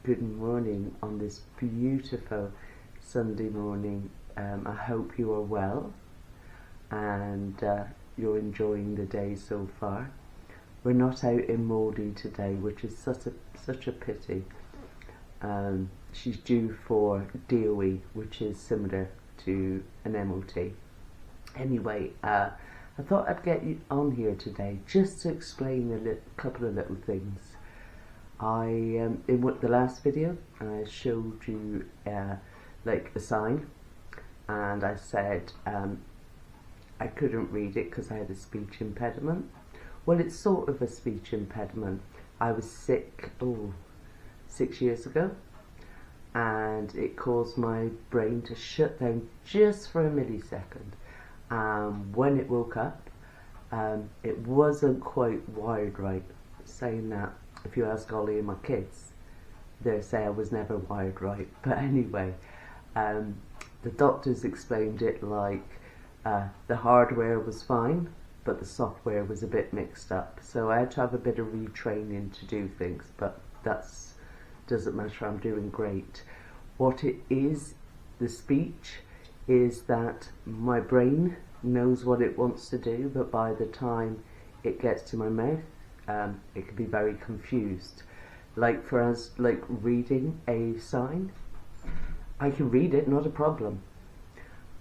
good morning on this beautiful Sunday morning. I hope you are well and you're enjoying the day so far. We're not out in Mouldy today, which is such a pity. She's due for DOE, which is similar to an MOT. Anyway, I thought I'd get you on here today just to explain a couple of little things. In the last video I showed you like a sign, and I said I couldn't read it because I had a speech impediment. Well, it's sort of a speech impediment. I was sick 6 years ago, and it caused my brain to shut down just for a millisecond. When it woke up, it wasn't quite wired right. Saying that, if you ask Ollie and my kids, they'll say I was never wired right. But anyway, the doctors explained it like the hardware was fine, but the software was a bit mixed up. So I had to have a bit of retraining to do things, but doesn't matter, I'm doing great. What it is, the speech, is that my brain knows what it wants to do, but by the time it gets to my mouth, it can be very confused. Like for us, like reading a sign, I can read it, not a problem,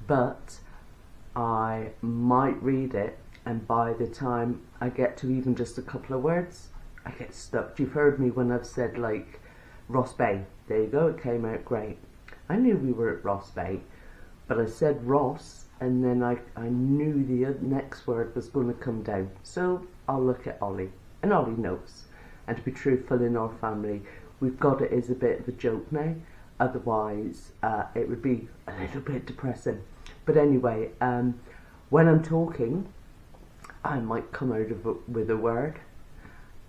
but I might read it, and by the time I get to even just a couple of words, I get stuck. You've heard me when I've said like Ross Bay. There you go, it came out great. I knew we were at Ross Bay, but I said Ross, and then I knew the next word was going to come down. So I'll look at Ollie, and Ollie knows. And to be truthful, in our family, we've got it as a bit of a joke now. Otherwise, it would be a little bit depressing. But anyway, when I'm talking, I might come out with a word,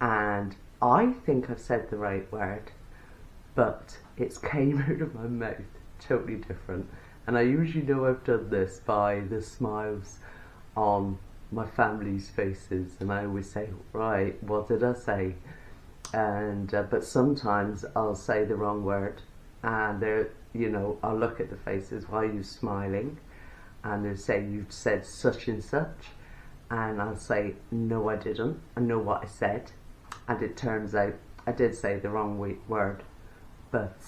and I think I've said the right word, but it's came out of my mouth totally different. And I usually know I've done this by the smiles on my family's faces, and I always say, right, what did I say? And but sometimes I'll say the wrong word, and I'll look at the faces, why are you smiling? And they'll say, you've said such and such, and I'll say, no I didn't, I know what I said. And it turns out I did say the wrong word, but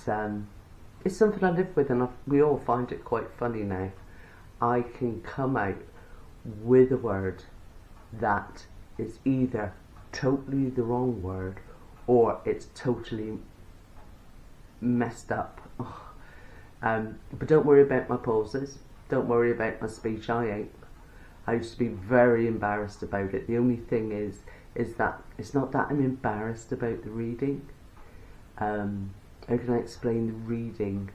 it's something I live with, and we all find it quite funny now. I can come out with a word that is either totally the wrong word or it's totally messed up. But don't worry about my pauses, don't worry about my speech. I used to be very embarrassed about it. The only thing is that it's not that I'm embarrassed about the reading. How can I explain the reading?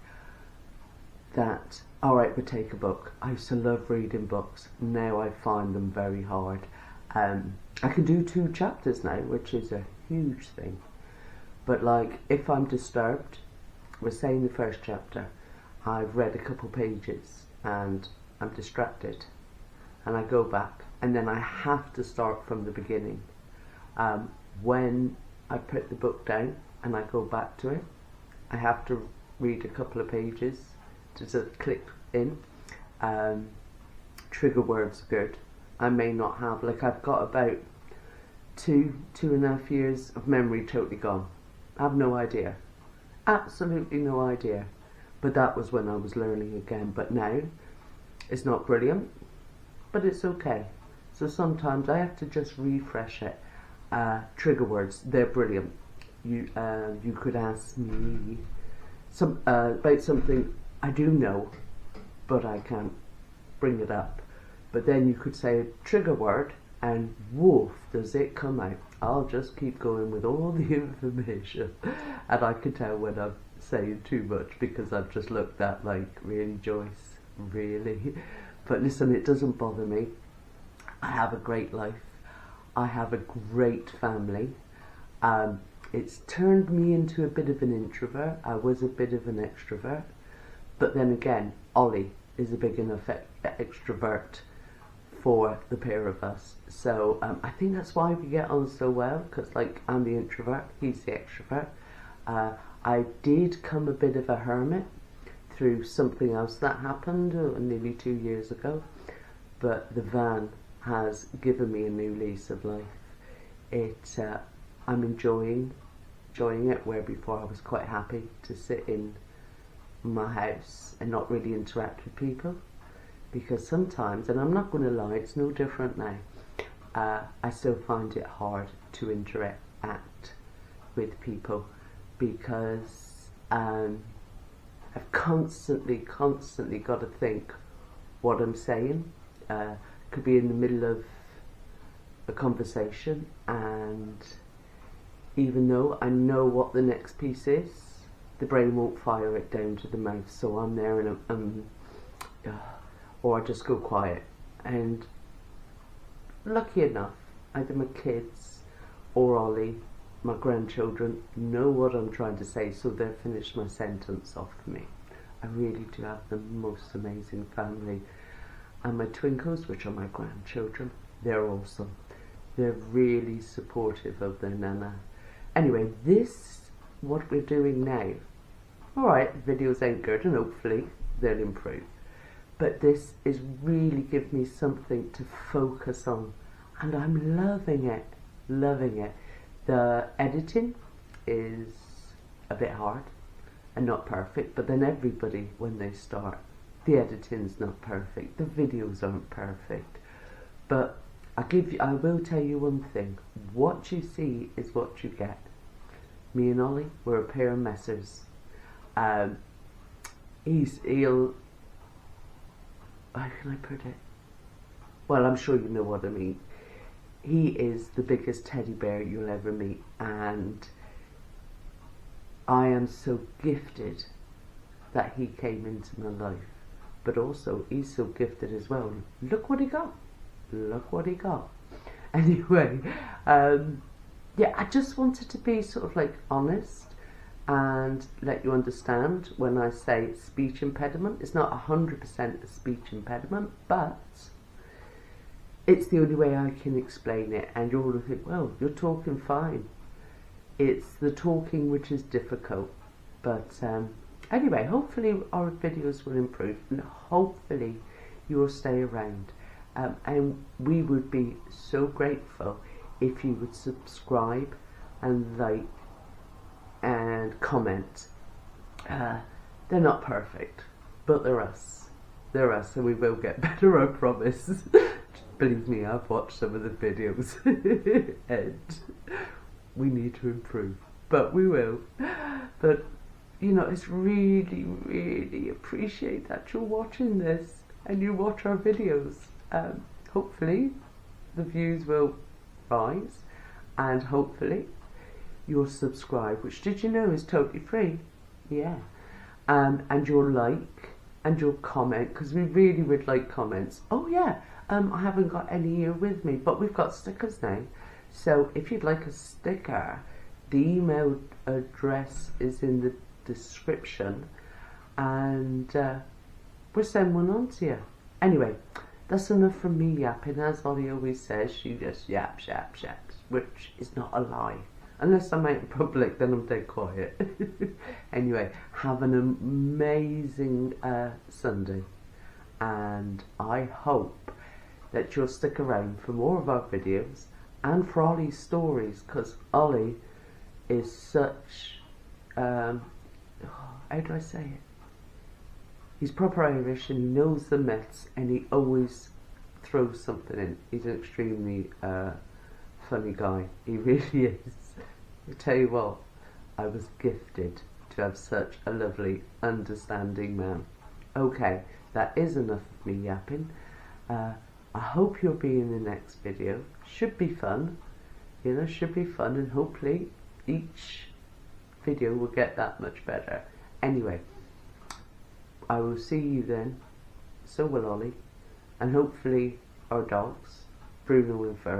That, alright, we take a book. I used to love reading books. Now I find them very hard. I can do 2 chapters now, which is a huge thing. But like, if I'm disturbed, we're saying the first chapter, I've read a couple pages and I'm distracted, and I go back, and then I have to start from the beginning. When I put the book down and I go back to it, I have to read a couple of pages to just click in. Trigger words good. I may not have, like I've got about 2.5 years of memory totally gone. I have no idea. Absolutely no idea. But that was when I was learning again. But now, it's not brilliant, but it's okay. So sometimes I have to just refresh it. Trigger words, they're brilliant. You could ask me about something I do know, but I can't bring it up. But then you could say a trigger word, and woof, does it come out. I'll just keep going with all the information, and I can tell when I'm saying too much, because I've just looked at like, really, Joyce, really? But listen, it doesn't bother me. I have a great life. I have a great family. It's turned me into a bit of an introvert. I was a bit of an extrovert, but then again, Ollie is a big enough extrovert for the pair of us. So I think that's why we get on so well, because like I'm the introvert, he's the extrovert. I did come a bit of a hermit through something else that happened nearly 2 years ago, but the van has given me a new lease of life. I'm enjoying it, where before I was quite happy to sit in my house and not really interact with people, because sometimes, and I'm not going to lie, it's no different now, I still find it hard to interact with people, because I've constantly got to think what I'm saying. Could be in the middle of a conversation, and even though I know what the next piece is, the brain won't fire it down to the mouth, so I'm there and or I just go quiet. And lucky enough, either my kids or Ollie, my grandchildren, know what I'm trying to say, so they'll finish my sentence off for me. I really do have the most amazing family. And my twinkles, which are my grandchildren, they're awesome. They're really supportive of their nana. Anyway, what we're doing now, alright, videos ain't good, and hopefully they'll improve. But this is really giving me something to focus on, and I'm loving it. The editing is a bit hard and not perfect, but then everybody, when they start, the editing's not perfect, the videos aren't perfect. But I will tell you one thing, what you see is what you get. Me and Ollie, we're a pair of messers. How can I put it? Well, I'm sure you know what I mean. He is the biggest teddy bear you'll ever meet, and I am so gifted that he came into my life. But also, he's so gifted as well. Look what he got. Anyway, yeah, I just wanted to be sort of like honest and let you understand when I say speech impediment. It's not 100% a speech impediment, but it's the only way I can explain it. And you're all think, well, you're talking fine. It's the talking which is difficult. But anyway, hopefully our videos will improve, and hopefully you will stay around. And we would be so grateful if you would subscribe and like and comment. They're not perfect, but they're us, and we will get better, I promise. Believe me, I've watched some of the videos and we need to improve, but we will. But you know, it's really appreciate that you're watching this and you watch our videos. Hopefully the views will rise, and hopefully you'll subscribe, which, did you know, is totally free? Yeah. And you'll like and you'll comment, because we really would like comments. Oh yeah, I haven't got any here with me, but we've got stickers now, so if you'd like a sticker, the email address is in the description, and we'll send one on to you. Anyway, that's enough from me yapping. As Ollie always says, she just yaps, which is not a lie. Unless I'm out in public, then I'm dead quiet. Anyway, have an amazing Sunday, and I hope that you'll stick around for more of our videos and for Ollie's stories, because Ollie is such, how do I say it? He's proper Irish, and he knows the myths, and he always throws something in. He's an extremely funny guy. He really is. I tell you what, I was gifted to have such a lovely, understanding man. Okay, that is enough of me yapping. I hope you'll be in the next video. Should be fun, you know, should be fun, and hopefully each video will get that much better. Anyway, I will see you then. So will Ollie, and hopefully our dogs, Bruno and Fer.